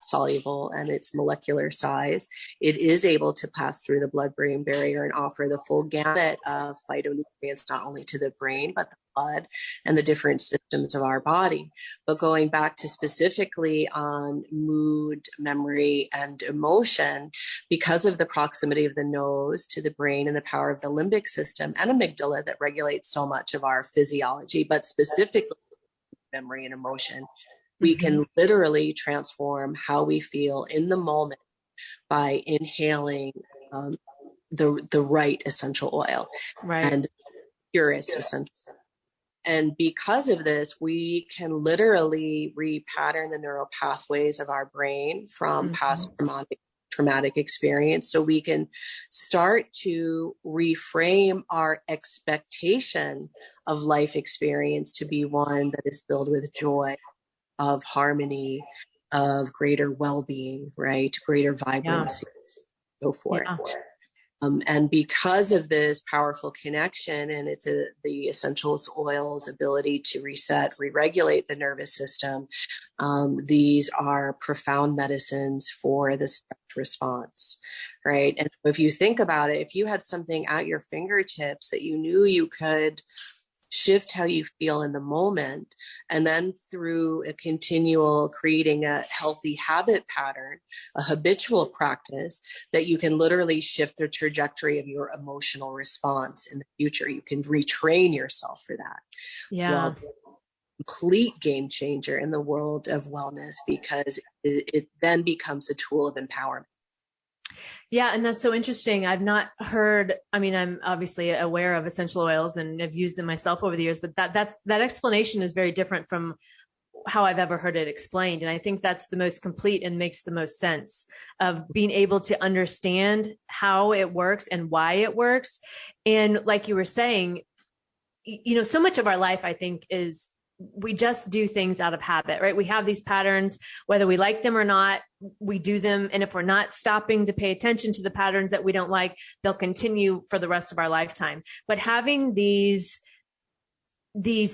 soluble and its molecular size. It is able to pass through the blood-brain barrier and offer the full gamut of phytonutrients, not only to the brain, but the blood and the different systems of our body. But going back to specifically on mood, memory, and emotion, because of the proximity of the nose to the brain and the power of the limbic system and amygdala that regulates so much of our physiology, but specifically memory and emotion, we can literally transform how we feel in the moment by inhaling the right essential oil and purest essential. And because of this, we can literally repattern the neural pathways of our brain from past traumatic experience, so we can start to reframe our expectation of life experience to be one that is filled with joy, of harmony, of greater well-being, right? Greater vibrancy, so forth. And because of this powerful connection, and it's the essential oil's ability to reset, re-regulate the nervous system, these are profound medicines for the stress response, right? And if you think about it, if you had something at your fingertips that you knew you could shift how you feel in the moment, and then through a continual creating a healthy habit pattern, a habitual practice, that you can literally shift the trajectory of your emotional response in the future. You can retrain yourself for that. Well, complete game changer in the world of wellness, because it then becomes a tool of empowerment. Yeah. And that's so interesting. I've not heard, I mean, I'm obviously aware of essential oils and have used them myself over the years, but that explanation is very different from how I've ever heard it explained. And I think that's the most complete and makes the most sense, of being able to understand how it works and why it works. And like you were saying, so much of our life, I think, is we just do things out of habit, right? We have these patterns, whether we like them or not, we do them. And if we're not stopping to pay attention to the patterns that we don't like, they'll continue for the rest of our lifetime. But having these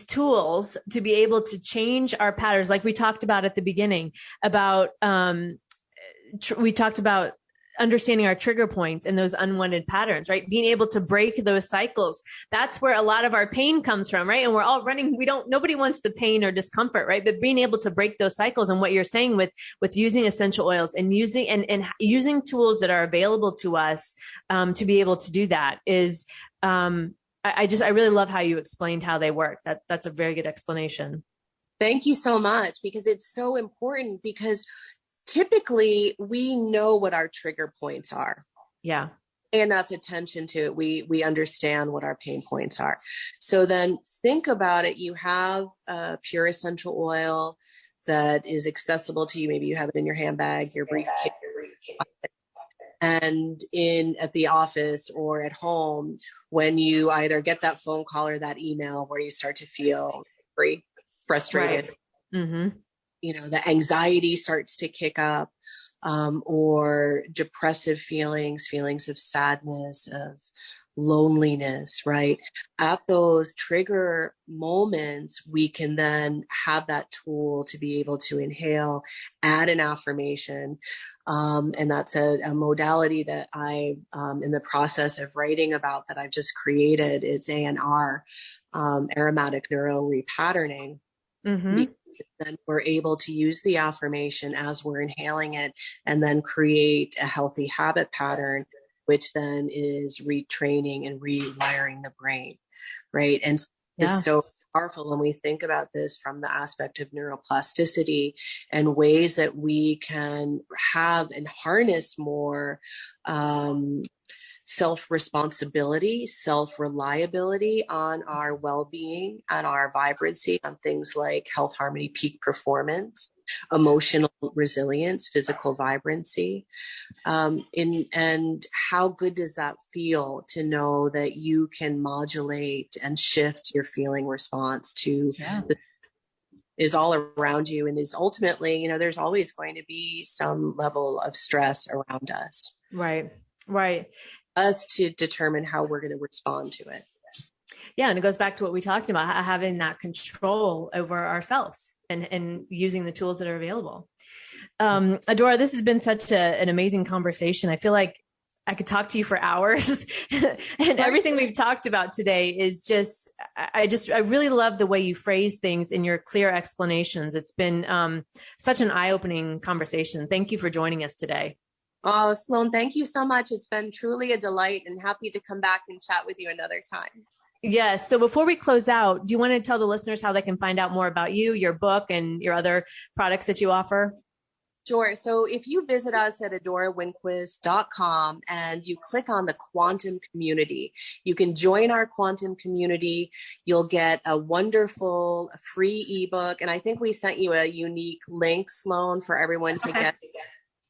tools to be able to change our patterns, like we talked about at the beginning, about, we talked about understanding our trigger points and those unwanted patterns, right? Being able to break those cycles. That's where a lot of our pain comes from, right? And we're all running, nobody wants the pain or discomfort, right? But being able to break those cycles, and what you're saying with using essential oils and using tools that are available to us, to be able to do that is, I really love how you explained how they work. That's a very good explanation. Thank you so much, because it's so important, because typically we know what our trigger points are. Yeah. Pay enough attention to it, we understand what our pain points are. So then think about it. You have a pure essential oil that is accessible to you. Maybe you have it in your handbag, your briefcase, and at the office or at home, when you either get that phone call or that email where you start to feel very frustrated. Right. The anxiety starts to kick up, or depressive feelings of sadness, of loneliness, right? At those trigger moments, we can then have that tool to be able to inhale, add an affirmation. And that's a modality that I'm in the process of writing about, that I've just created. It's ANR, aromatic neuro repatterning. Then we're able to use the affirmation as we're inhaling it, and then create a healthy habit pattern, which then is retraining and rewiring the brain, right? And it's so powerful when we think about this from the aspect of neuroplasticity and ways that we can have and harness more self-responsibility, self-reliability on our well-being and our vibrancy, on things like health, harmony, peak performance, emotional resilience, physical vibrancy. And how good does that feel to know that you can modulate and shift your feeling response to is all around you, and is ultimately, there's always going to be some level of stress around us. Right. Us to determine how we're going to respond to it. Yeah. And it goes back to what we talked about, having that control over ourselves and using the tools that are available. Adora, this has been such an amazing conversation. I feel like I could talk to you for hours and everything we've talked about today is just, I really love the way you phrase things in your clear explanations. It's been such an eye-opening conversation. Thank you for joining us today. Oh, Sloan, thank you so much. It's been truly a delight and happy to come back and chat with you another time. Yes. So before we close out, do you want to tell the listeners how they can find out more about you, your book, and your other products that you offer? Sure. So if you visit us at AdoraWinquist.com and you click on the quantum community, you can join our quantum community. You'll get a wonderful free ebook. And I think we sent you a unique link, Sloan, for everyone to get.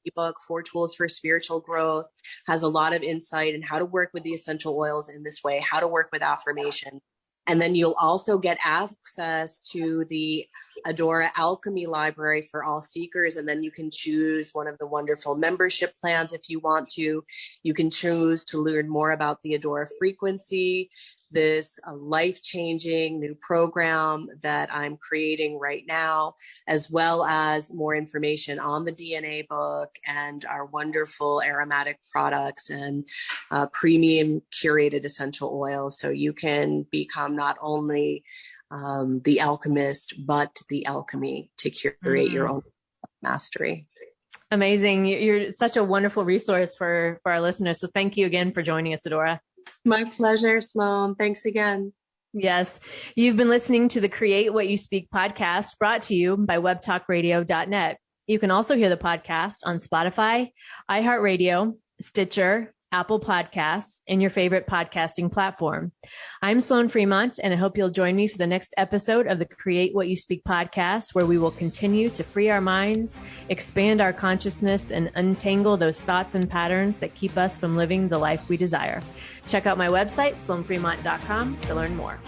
Ebook, 4 Tools for Spiritual Growth, has a lot of insight in how to work with the essential oils in this way, how to work with affirmation. And then you'll also get access to the Adora Alchemy Library for all seekers. And then you can choose one of the wonderful membership plans if you want to. You can choose to learn more about the Adora frequency, this life-changing new program that I'm creating right now, as well as more information on the DNA book and our wonderful aromatic products and premium curated essential oils. So you can become not only the alchemist, but the alchemy to curate your own mastery. Amazing. You're such a wonderful resource for our listeners. So thank you again for joining us, Adora. My pleasure, Sloan. Thanks again. Yes. You've been listening to the Create What You Speak podcast, brought to you by webtalkradio.net. You can also hear the podcast on Spotify, iHeartRadio, Stitcher, Apple Podcasts, and your favorite podcasting platform. I'm Sloan Fremont, and I hope you'll join me for the next episode of the Create What You Speak podcast, where we will continue to free our minds, expand our consciousness, and untangle those thoughts and patterns that keep us from living the life we desire. Check out my website, sloanfremont.com, to learn more.